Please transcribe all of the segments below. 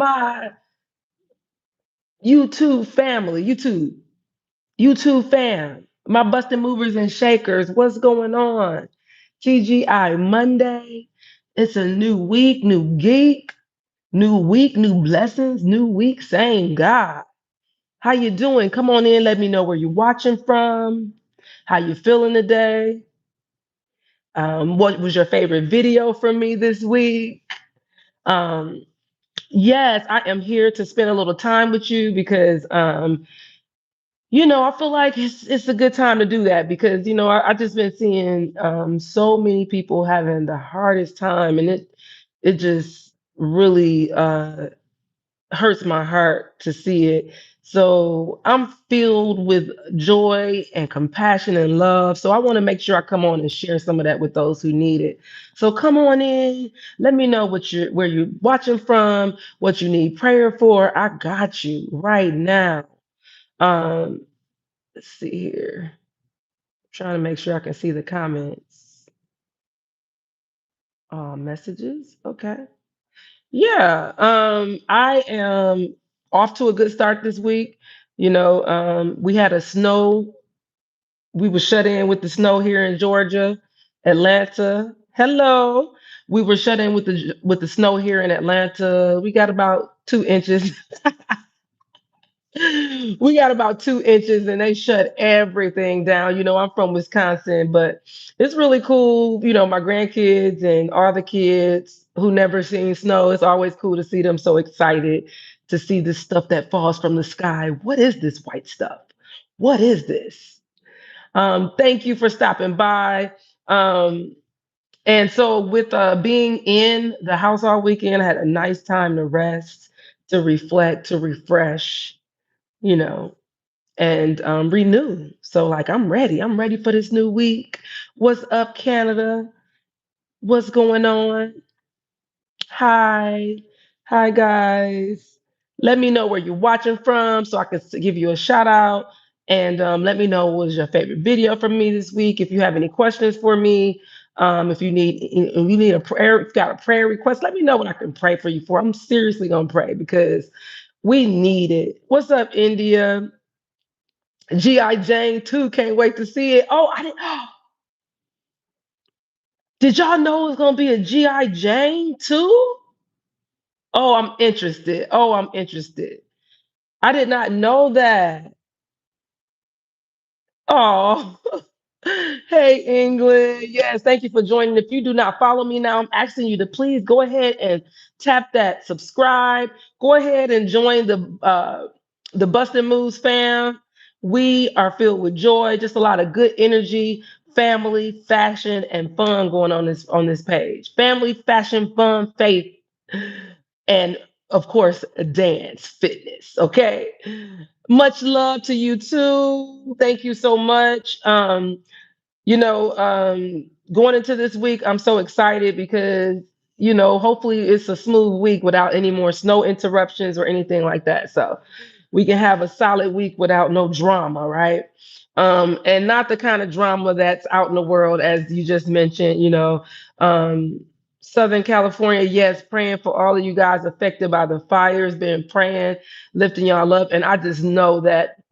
my YouTube family, YouTube fam, my busted movers and shakers. What's going on? TGI Monday. It's a new week, new geek, new week, new blessings, new week, same God. How you doing? Come on in, let me know where you're watching from, how you feeling today. What was your favorite video from me this week? Um, yes, I am here to spend a little time with you because I feel like it's a good time to do that because I just been seeing so many people having the hardest time, and it just really hurts my heart to see it. So I'm filled with joy and compassion and love. So I want to make sure I come on and share some of that with those who need it. So come on in. Let me know where you're watching from, what you need prayer for. I got you right now. Um, let's see here. Trying to make sure I can see the comments. Messages. Okay. Yeah. I am off to a good start this week. We had a snow. We were shut in with the snow here in Georgia, Atlanta. Hello. We were shut in with the snow here in Atlanta. We got about 2 inches. We got about 2 inches and they shut everything down. I'm from Wisconsin, but it's really cool. My grandkids and all the kids who never seen snow, it's always cool to see them so excited to see this stuff that falls from the sky. What is this white stuff? What is this? Thank you for stopping by. Um, and so, with being in the house all weekend, I had a nice time to rest, to reflect, to refresh. You know, and renew. So like I'm ready. I'm ready for this new week. What's up, Canada? What's going on? Hi. Hi guys. Let me know where you're watching from so I can give you a shout out. And let me know what was your favorite video from me this week. If you have any questions for me, if you need a prayer, if you got a prayer request, let me know what I can pray for you for. I'm seriously gonna pray because we need it. What's up, India? G.I. Jane 2, can't wait to see it. Oh, I didn't. Did y'all know it's gonna be a G.I. Jane 2? Oh, I'm interested. Oh, I'm interested. I did not know that. Oh, hey, England. Yes, thank you for joining. If you do not follow me now, I'm asking you to please go ahead and tap that subscribe. Go ahead and join the Busted Moves fam. We are filled with joy, just a lot of good energy, family, fashion, and fun going on this page. Family, fashion, fun, faith, and of course, dance, fitness. Okay. Much love to you too. Thank you so much. Going into this week, I'm so excited because, hopefully it's a smooth week without any more snow interruptions or anything like that. So we can have a solid week without no drama, right? And not the kind of drama that's out in the world, as you just mentioned, Southern California, yes, praying for all of you guys affected by the fires, been praying, lifting y'all up. And I just know that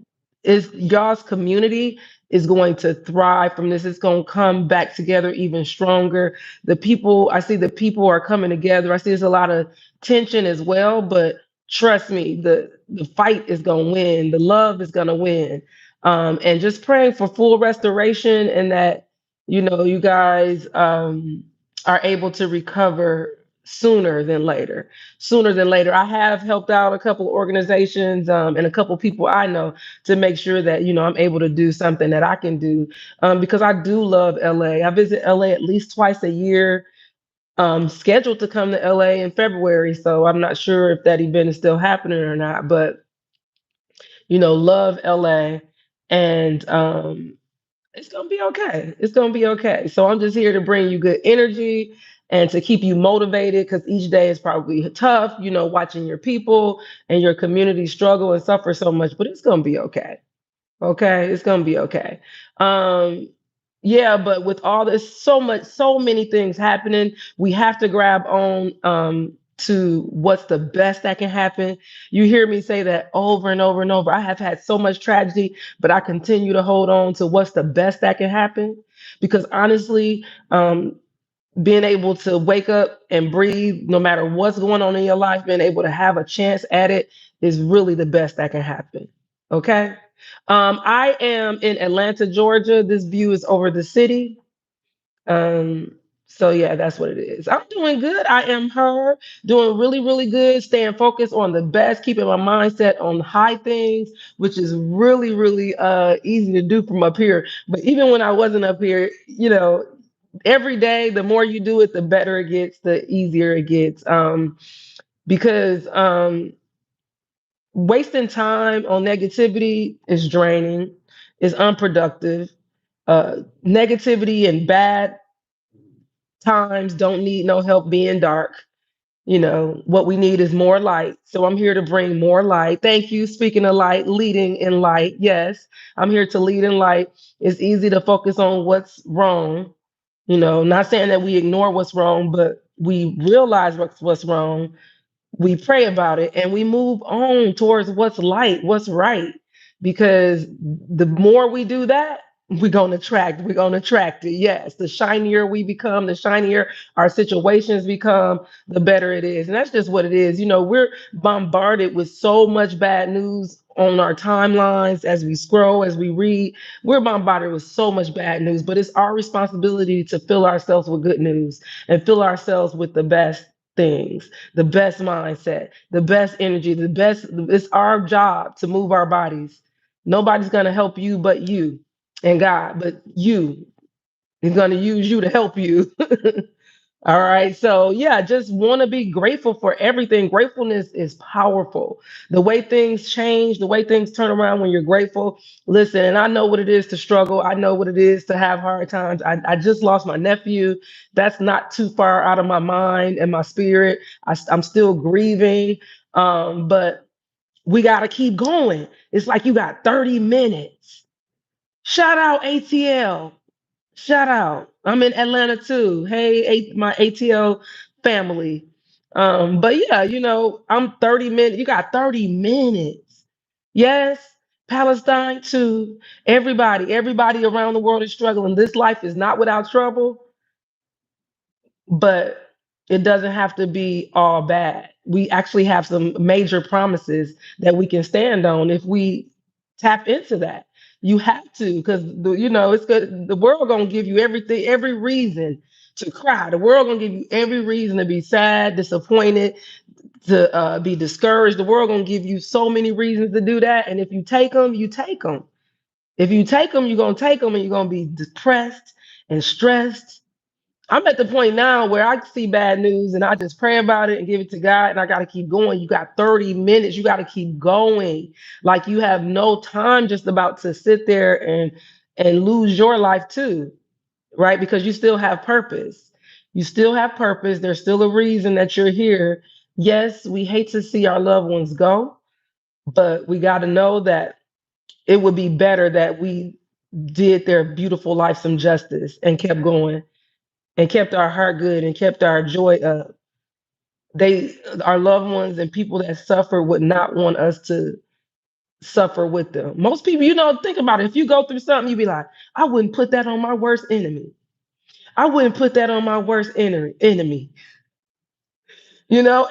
is y'all's community is going to thrive from this. It's going to come back together even stronger. I see the people are coming together. I see there's a lot of tension as well, but trust me, the fight is going to win. The love is going to win. And just praying for full restoration and that, you guys are able to recover sooner than later. I have helped out a couple organizations and a couple people I know to make sure that I'm able to do something that I can do because I do love LA. I visit LA at least twice a year. Scheduled to come to LA in February, so I'm not sure if that event is still happening or not. But love LA, and it's gonna be okay. It's gonna be okay. So I'm just here to bring you good energy and to keep you motivated because each day is probably tough, watching your people and your community struggle and suffer so much, but it's gonna be okay. Okay, it's gonna be okay. Um, yeah, but with all this, so many things happening, we have to grab on to what's the best that can happen. You hear me say that over and over and over. I have had so much tragedy, but I continue to hold on to what's the best that can happen. Because honestly, being able to wake up and breathe, no matter what's going on in your life, being able to have a chance at it is really the best that can happen. Okay. I am in Atlanta, Georgia. This view is over the city. Um, so yeah, that's what it is. I'm doing good. I am her, doing really, really good, staying focused on the best, keeping my mindset on high things, which is really, really easy to do from up here. But even when I wasn't up here, every day, the more you do it, the better it gets, the easier it gets. Because wasting time on negativity is draining, is unproductive. Negativity and bad times don't need no help being dark. What we need is more light. So I'm here to bring more light. Thank you. Speaking of light, leading in light. Yes, I'm here to lead in light. It's easy to focus on what's wrong. Not saying that we ignore what's wrong, but we realize what's wrong, we pray about it, and we move on towards what's light, what's right. Because the more we do that, we're gonna attract it. Yes, the shinier we become, the shinier our situations become, the better it is. And that's just what it is. We're bombarded with so much bad news on our timelines as we scroll, as we read. We're bombarded with so much bad news, but it's our responsibility to fill ourselves with good news and fill ourselves with the best things, the best mindset, the best energy, the best. It's our job to move our bodies. Nobody's going to help you but you and God, but you is going to use you to help you. All right. So, yeah, just want to be grateful for everything. Gratefulness is powerful. The way things change, the way things turn around when you're grateful. Listen, and I know what it is to struggle. I know what it is to have hard times. I just lost my nephew. That's not too far out of my mind and my spirit. I'm still grieving. But we got to keep going. It's like you got 30 minutes. Shout out ATL. Shout out. I'm in Atlanta too. Hey, my ATL family. But yeah, I'm 30 minutes. You got 30 minutes. Yes, Palestine too. Everybody around the world is struggling. This life is not without trouble, but it doesn't have to be all bad. We actually have some major promises that we can stand on if we tap into that. You have to, because it's good. The world gonna give you everything, every reason to cry. The world gonna give you every reason to be sad, disappointed, to be discouraged. The world gonna give you so many reasons to do that. And if you take them, you take them. If you take them, you're gonna take them, and you're gonna be depressed and stressed. I'm at the point now where I see bad news and I just pray about it and give it to God, and I got to keep going. You got 30 minutes. You got to keep going. Like you have no time just about to sit there and lose your life too, right? Because you still have purpose. You still have purpose. There's still a reason that you're here. Yes, we hate to see our loved ones go, but we got to know that it would be better that we did their beautiful life some justice and kept going and kept our heart good and kept our joy up. They, our loved ones and people that suffer would not want us to suffer with them. Most people, think about it. If you go through something, you'd be like, I wouldn't put that on my worst enemy. I wouldn't put that on my worst enemy.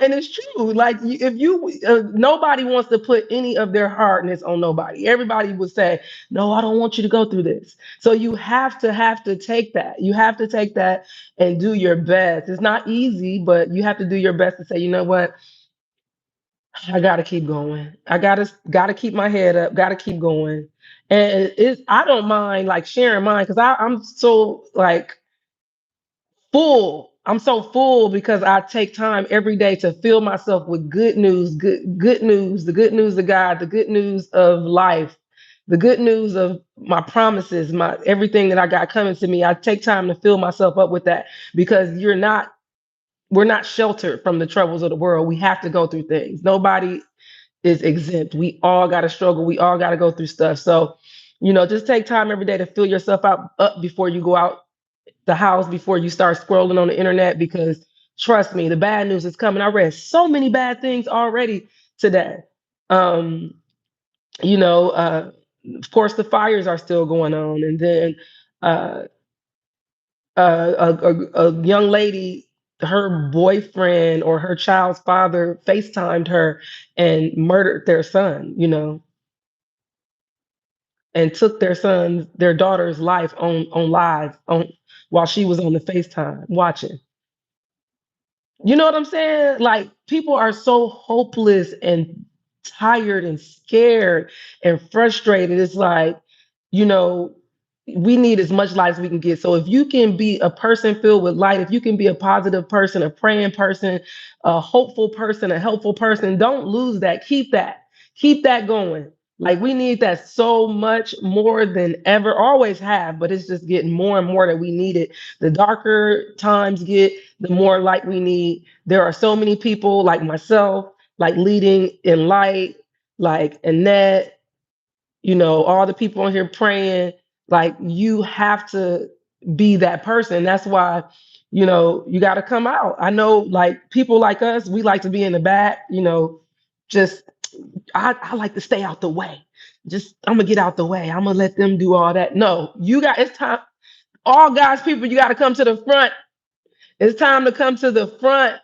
And it's true. Like if you, nobody wants to put any of their hardness on nobody. Everybody would say, "No, I don't want you to go through this." So you have to take that. You have to take that and do your best. It's not easy, but you have to do your best to say, you know what, I gotta keep going. I gotta keep my head up. Gotta keep going. And I don't mind like sharing mine because I'm so like full. I'm so full because I take time every day to fill myself with good news, good news, the good news of God, the good news of life, the good news of my promises, my everything that I got coming to me. I take time to fill myself up with that because we're not sheltered from the troubles of the world. We have to go through things. Nobody is exempt. We all got to struggle. We all got to go through stuff. So, just take time every day to fill yourself up before you go out the house, before you start scrolling on the internet, because trust me, the bad news is coming. I read so many bad things already today. Um, you know, of course, the fires are still going on, and then uh, a young lady, her boyfriend or her child's father FaceTimed her and murdered their son. And took their daughter's life on live on while she was on the FaceTime watching. You know what I'm saying? Like people are so hopeless and tired and scared and frustrated. It's like, you know, we need as much light as we can get. So if you can be a person filled with light, if you can be a positive person, a praying person, a hopeful person, a helpful person, don't lose that. Keep that. Keep that going. Like we need that so much more than ever. Always have, but it's just getting more and more that we need it. The darker times get, the more light we need. There are so many people like myself, like leading in light, like Annette, all the people on here praying. Like you have to be that person. That's why, you got to come out. I know, like people like us, we like to be in the back, just I like to stay out the way. Just I'm gonna get out the way. I'm gonna let them do all that. No, it's time. All God's people, you got to come to the front. It's time to come to the front.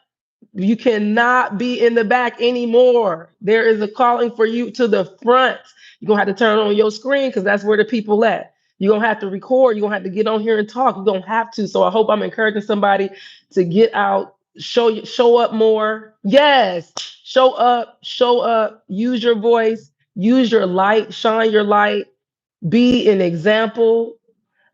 You cannot be in the back anymore. There is a calling for you to the front. You're gonna have to turn on your screen because that's where the people at. You're gonna have to record, you're gonna have to get on here and talk. You're gonna have to. So I hope I'm encouraging somebody to get out, show up more. Yes, show up, use your voice, use your light, shine your light, be an example.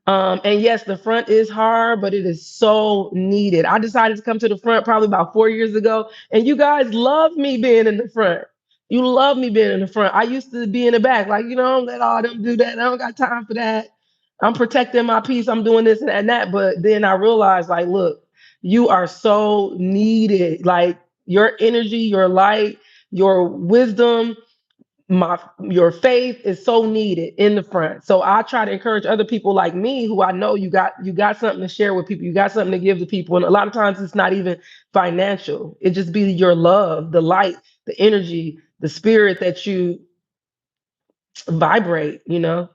And yes, the front is hard, but it is so needed. I decided to come to the front probably about 4 years ago, and you guys love me being in the front. You love me being in the front. I used to be in the back, like, don't let all them do that. I don't got time for that. I'm protecting my peace. I'm doing this and that. But then I realized, like, look, you are so needed. Like, your energy, your light, your wisdom, your faith is so needed in the front. So I try to encourage other people like me who I know you got something to share with people, you got something to give to people. And a lot of times it's not even financial. It just be your love, the light, the energy, the spirit that you vibrate, the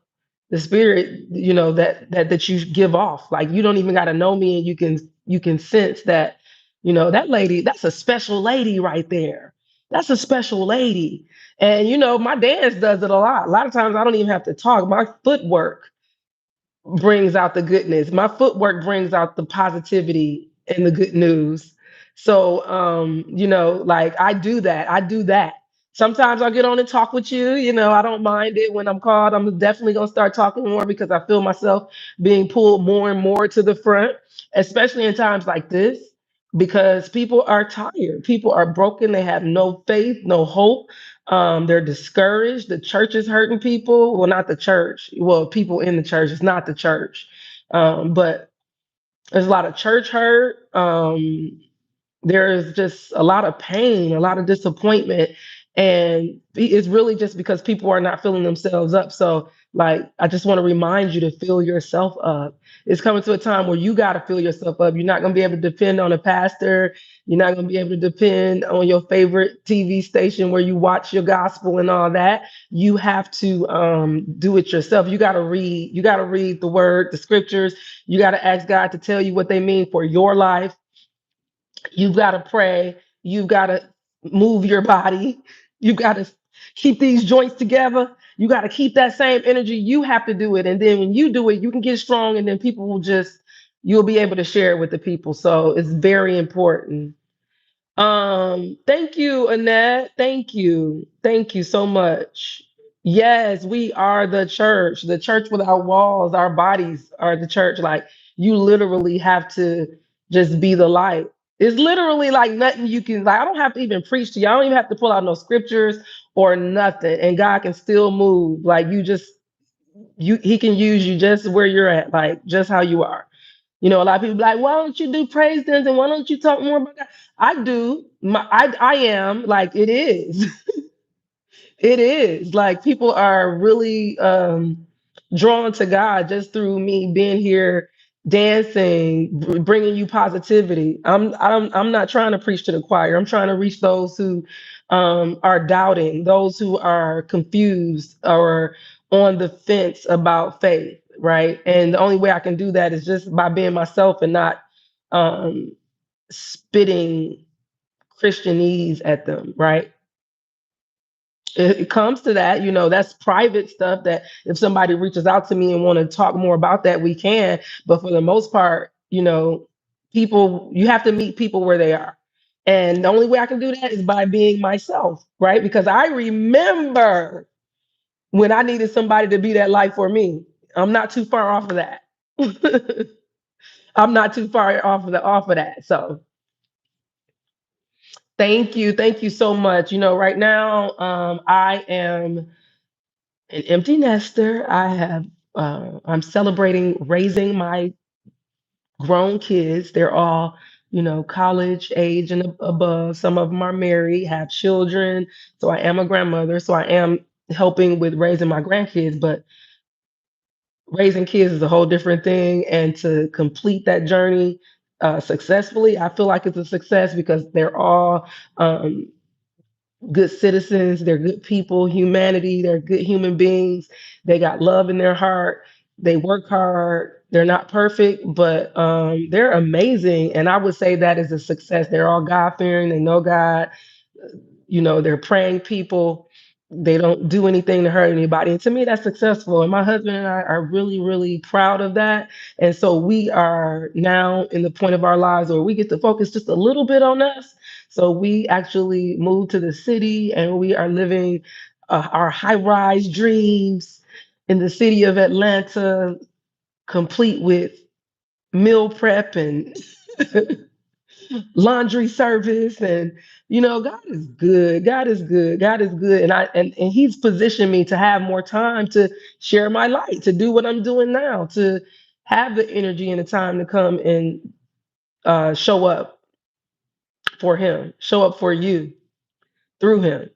spirit, that you give off. Like you don't even got to know me and you can sense that, that lady, that's a special lady right there. That's a special lady. And my dance does it a lot. A lot of times I don't even have to talk. My footwork brings out the goodness. My footwork brings out the positivity and the good news. So like I do that. I do that. Sometimes I'll get on and talk with you. I don't mind it when I'm called. I'm definitely gonna start talking more because I feel myself being pulled more and more to the front, especially in times like this, because people are tired. People are broken. They have no faith, no hope. They're discouraged. The church is hurting people. Well, not the church. Well, people in the church. It's not the church. But there's a lot of church hurt. There's just a lot of pain, a lot of disappointment. And it's really just because people are not filling themselves up. So, like, I just want to remind you to fill yourself up. It's coming to a time where you got to fill yourself up. You're not going to be able to depend on a pastor. You're not going to be able to depend on your favorite TV station where you watch your gospel and all that. You have to do it yourself. You got to read. You got to read the word, the scriptures. You got to ask God to tell you what they mean for your life. You've got to pray. You've got to move your body. You've got to keep these joints together. You got to keep that same energy. You have to do it. And then when you do it, you can get strong, and then people will you'll be able to share it with the people. So it's very important. Thank you, Annette. Thank you. Thank you so much. Yes, we are the church without walls. Our bodies are the church. Like you literally have to just be the light. It's literally like nothing you can like. I don't have to even preach to you. I don't even have to pull out no scriptures or nothing. And God can still move. Like he can use you just where you're at, like just how you are. A lot of people be like, why don't you do praise dance and why don't you talk more about God? I do. I am like it is. It is like people are really drawn to God just through me being here, dancing, bringing you positivity. I'm not trying to preach to the choir. I'm trying to reach those who are doubting, those who are confused or on the fence about faith, right? And the only way I can do that is just by being myself and not um, spitting Christianese at them, right? It comes to that, that's private stuff that if somebody reaches out to me and want to talk more about that, we can. But for the most part, people, you have to meet people where they are. And the only way I can do that is by being myself, right? Because I remember when I needed somebody to be that light for me. I'm not too far off of that. I'm not too far off of that. So thank you. Thank you so much. Right now, I am an empty nester. I'm celebrating raising my grown kids. They're all, college age and above. Some of them are married, have children. So I am a grandmother. So I am helping with raising my grandkids, but raising kids is a whole different thing. And to complete that journey successfully, I feel like it's a success because they're all good citizens, they're good people, humanity, they're good human beings. They got love in their heart. They work hard. They're not perfect, but they're amazing. And I would say that is a success. They're all God fearing. They know God. They're praying people. They don't do anything to hurt anybody. And to me, that's successful. And my husband and I are really, really proud of that. And so we are now in the point of our lives where we get to focus just a little bit on us. So we actually moved to the city and we are living our high rise dreams in the city of Atlanta, complete with meal prep and laundry service. And God is good. God is good. God is good. And he's positioned me to have more time to share my light, to do what I'm doing now, to have the energy and the time to come and show up for him, show up for you through him.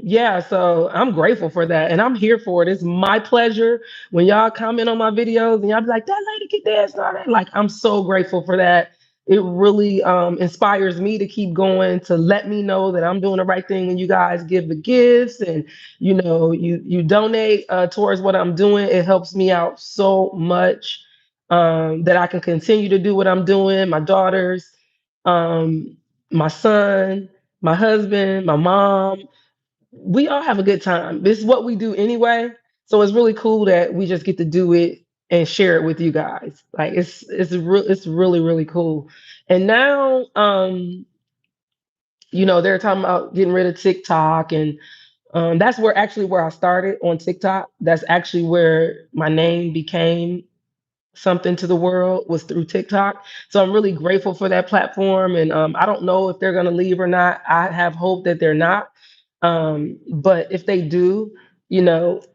Yeah, so I'm grateful for that and I'm here for it. It's my pleasure when y'all comment on my videos and y'all be like, that lady can dance. All that. Like, I'm so grateful for that. It really inspires me to keep going, to let me know that I'm doing the right thing when you guys give the gifts and you donate towards what I'm doing. It helps me out so much that I can continue to do what I'm doing. My daughters, um, my son, my husband, my mom, we all have a good time. This is what we do anyway. So it's really cool that we just get to do it and share it with you guys. Like it's really, really cool. And now they're talking about getting rid of TikTok and that's where I started on TikTok. That's actually where my name became something to the world, was through TikTok. So I'm really grateful for that platform. And I don't know if they're going to leave or not. I have hope that they're not. But if they do,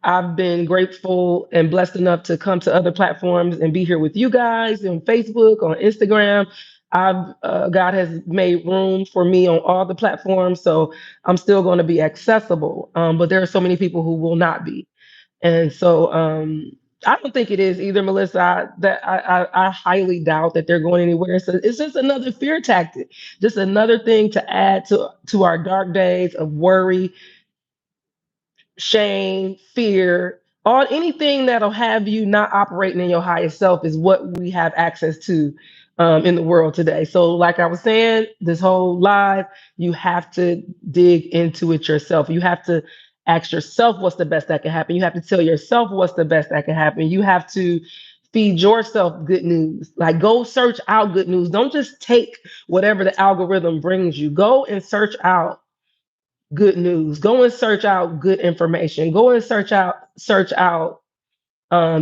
I've been grateful and blessed enough to come to other platforms and be here with you guys on Facebook, on Instagram. God has made room for me on all the platforms, so I'm still going to be accessible. But there are so many people who will not be. And so I don't think it is either, Melissa. I highly doubt that they're going anywhere. So it's just another fear tactic, just another thing to add to our dark days of worry, shame, fear, all anything that'll have you not operating in your highest self is what we have access to in the world today. So, like I was saying, this whole live, you have to dig into it yourself. You have to ask yourself what's the best that can happen. You have to tell yourself what's the best that can happen. You have to feed yourself good news. Like, go search out good news. Don't just take whatever the algorithm brings you. Go and search out good news. Go and search out good information. Go and search out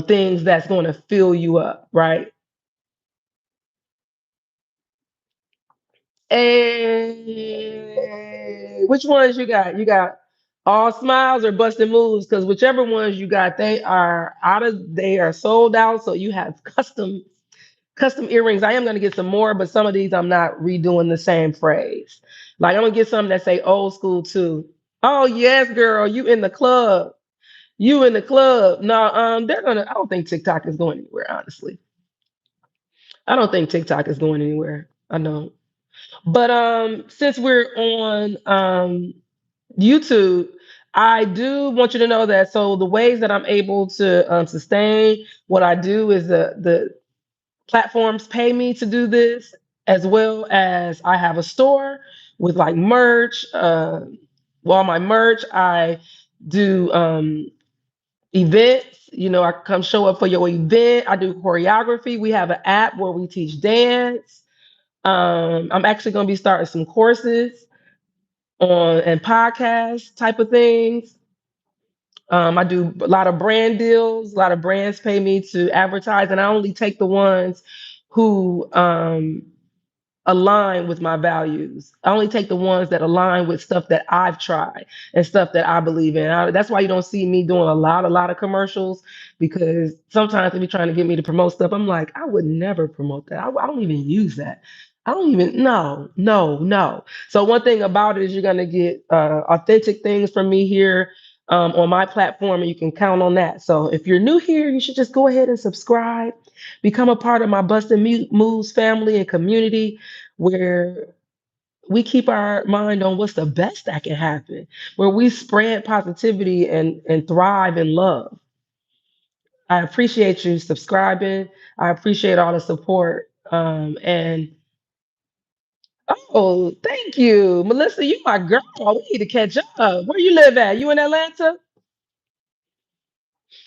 things that's going to fill you up, right? Hey, which ones you got? You got all smiles or busted moves? Because whichever ones you got, they are sold out. So you have custom earrings. I am going to get some more, but some of these I'm not redoing the same phrase. Like, I'm gonna get some that say old school too. Oh yes, girl, you in the club. You in the club. No, they're gonna. I don't think TikTok is going anywhere, honestly. I don't think TikTok is going anywhere. I don't. But since we're on YouTube, I do want you to know that so the ways that I'm able to sustain what I do is the platforms pay me to do this, as well as I have a store with like merch. Well, my merch, I do events. You know, I come show up for your event. I do choreography. We have an app where we teach dance. I'm actually going to be starting some courses on and podcast type of things. I do a lot of brand deals. A lot of brands pay me to advertise, and I only take the ones who align with my values. I only take the ones that align with stuff that I've tried and stuff that I believe in. That's why you don't see me doing a lot of commercials, because sometimes they be trying to get me to promote stuff. I'm like, I would never promote that. I don't even use that. I don't even, no, no, no. So one thing about it is you're gonna get authentic things from me here on my platform, and you can count on that. So if you're new here, you should just go ahead and subscribe, become a part of my Bustin' Moves family and community, where we keep our mind on what's the best that can happen, where we spread positivity and thrive in love. I appreciate you subscribing. I appreciate all the support. And oh, thank you, Melissa. You my girl. We need to catch up. Where you live at? You in Atlanta?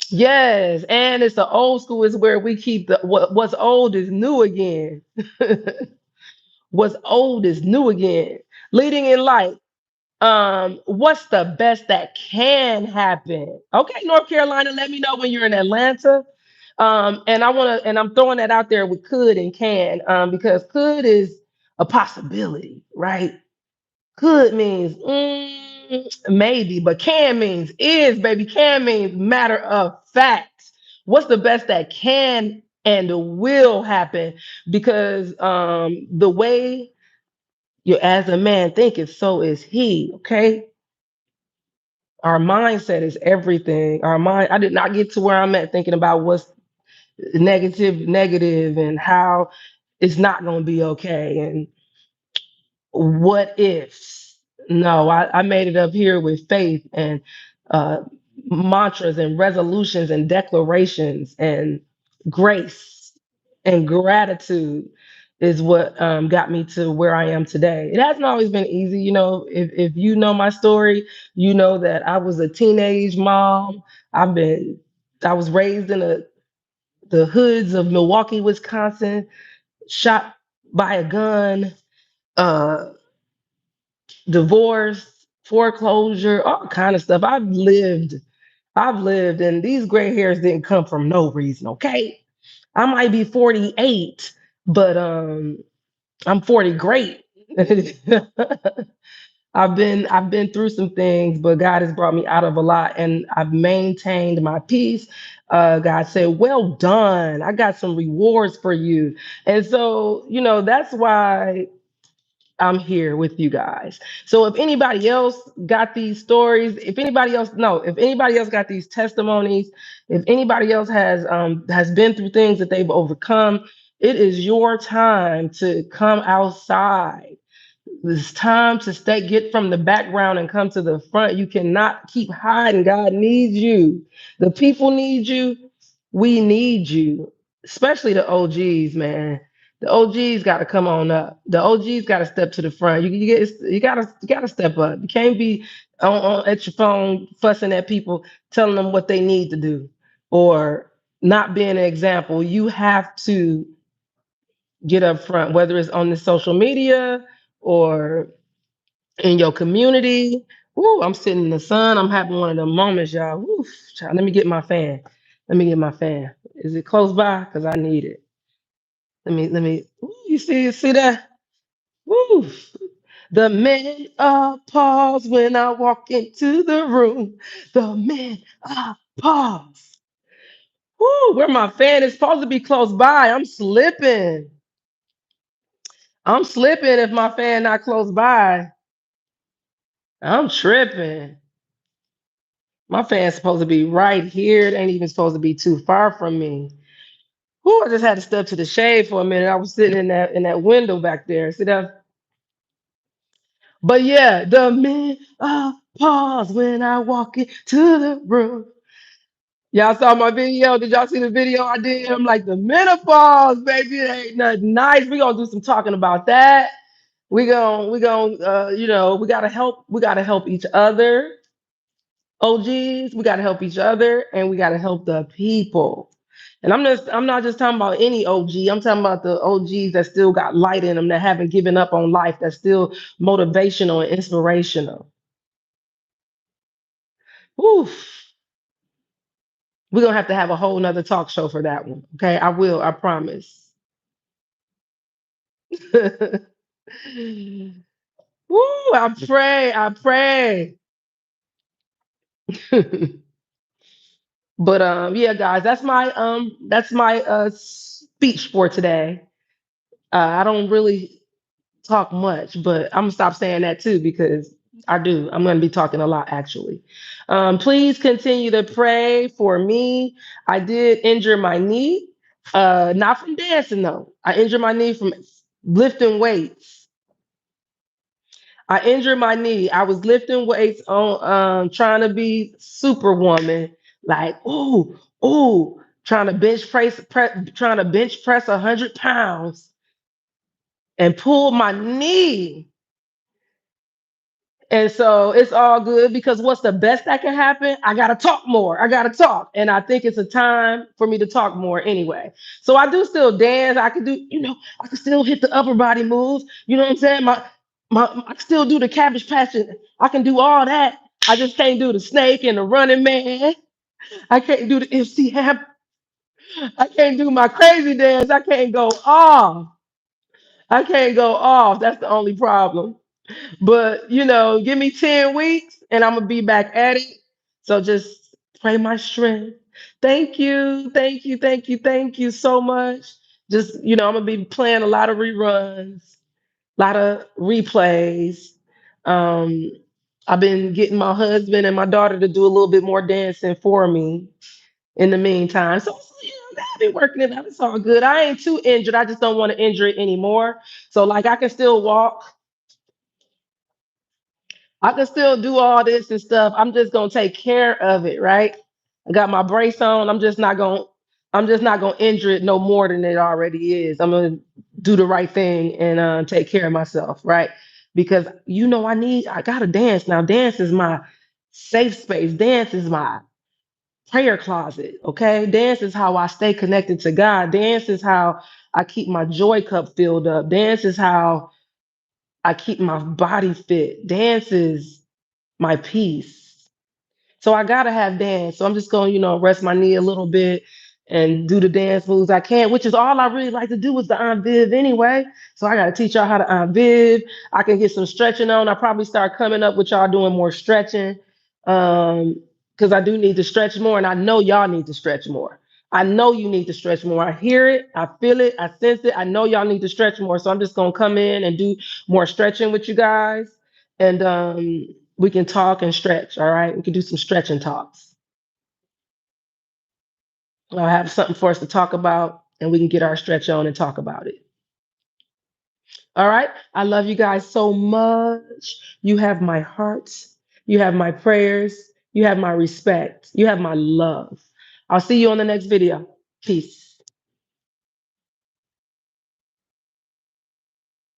Yes, and it's the old school is where we keep what's old is new again. What's old is new again. Leading in light. What's the best that can happen? Okay, North Carolina, let me know when you're in Atlanta. And I'm throwing that out there with could and can, because could is a possibility, right? Could means maybe, but can means is, baby. Can means matter of fact. What's the best that can and will happen? Because the way you as a man thinketh, so is he. Okay, our mindset is everything. Our mind. I did not get to where I'm at thinking about what's negative, and how it's not going to be okay, and what ifs. No, I made it up here with faith and uh, mantras and resolutions and declarations and grace and gratitude is what got me to where I am today. It hasn't always been easy. You know, if you know my story, you know that I was a teenage mom. I've been, I was raised in the hoods of Milwaukee, Wisconsin, shot by a gun, uh, divorce, foreclosure, all kind of stuff. I've lived, and these gray hairs didn't come from no reason. Okay, I might be 48, but I'm 40 great. I've been through some things, but God has brought me out of a lot, and I've maintained my peace. God said, "Well done. I got some rewards for you," and so that's why I'm here with you guys. So if anybody else got these stories, if anybody else got these testimonies, if anybody else has been through things that they've overcome, it is your time to come outside. It's time to get from the background and come to the front. You cannot keep hiding. God needs you. The people need you. We need you, especially the OGs, man. The OGs got to come on up. The OGs got to step to the front. You gotta step up. You can't be at your phone fussing at people, telling them what they need to do, or not being an example. You have to get up front, whether it's on the social media or in your community. Woo, I'm sitting in the sun. I'm having one of the moments, y'all. Woo, child, let me get my fan. Let me get my fan. Is it close by? Because I need it. Let me. Woo, you see that? Woo. The men pause when I walk into the room. The men pause. Woo, where my fan is supposed to be close by. I'm slipping. I'm slipping if my fan not close by. I'm tripping. My fan's supposed to be right here. It ain't even supposed to be too far from me. Ooh, I just had to step to the shade for a minute. I was sitting in that window back there. See that? But yeah, the men pause when I walk into the room. Y'all saw my video. Did y'all see the video I did? I'm like the menopause, baby. It ain't nothing nice. We gonna do some talking about that. We gotta help each other. OGs, we gotta help each other and we gotta help the people. And I'm not just talking about any OG. I'm talking about the OGs that still got light in them, that haven't given up on life, that's still motivational and inspirational. Oof. We're gonna have a whole nother talk show for that one. Okay. I will, I promise. Woo, I pray, I pray. But yeah, guys, that's my speech for today. I don't really talk much, but I'm gonna stop saying that too because I do. I'm gonna be talking a lot actually. Please continue to pray for me. I did injure my knee, not from dancing though. I injured my knee from lifting weights. I injured my knee. I was lifting weights on trying to be superwoman, like trying to trying to bench press 100 pounds and pull my knee. And so it's all good because what's the best that can happen? I gotta talk more. I gotta talk. And I think it's a time for me to talk more anyway. So I do still dance. I can do, I can still hit the upper body moves. You know what I'm saying? I can still do the cabbage patch. I can do all that. I just can't do the snake and the running man. I can't do the MC Hammer. I can't do my crazy dance. I can't go off. I can't go off. That's the only problem. But give me 10 weeks and I'm gonna be back at it. So just pray my strength. Thank you, thank you, thank you, thank you so much. Just I'm gonna be playing a lot of reruns, a lot of replays. Um, I've been getting my husband and my daughter to do a little bit more dancing for me in the meantime. So I've been working it out. It's all good. I ain't too injured. I just don't want to injure it anymore. So like I can still walk. I can still do all this and stuff. I'm just gonna take care of it, right? I got my brace on. I'm just not gonna injure it no more than it already is. I'm gonna do the right thing and take care of myself, right? Because I gotta dance now. Dance is my safe space. Dance is my prayer closet. Okay. Dance is how I stay connected to God. Dance is how I keep my joy cup filled up. Dance is how I keep my body fit. Dance is my peace. So I gotta have dance. So I'm just gonna, rest my knee a little bit and do the dance moves I can, which is all I really like to do is the on viv anyway. So I gotta teach y'all how to on viv. I can get some stretching on. I probably start coming up with y'all doing more stretching. Because I do need to stretch more, and I know y'all need to stretch more. I know you need to stretch more. I hear it, I feel it, I sense it. I know y'all need to stretch more. So I'm just gonna come in and do more stretching with you guys. And we can talk and stretch. All right. We can do some stretching talks. I'll have something for us to talk about and we can get our stretch on and talk about it. All right. I love you guys so much. You have my heart. You have my prayers. You have my respect. You have my love. I'll see you on the next video. Peace.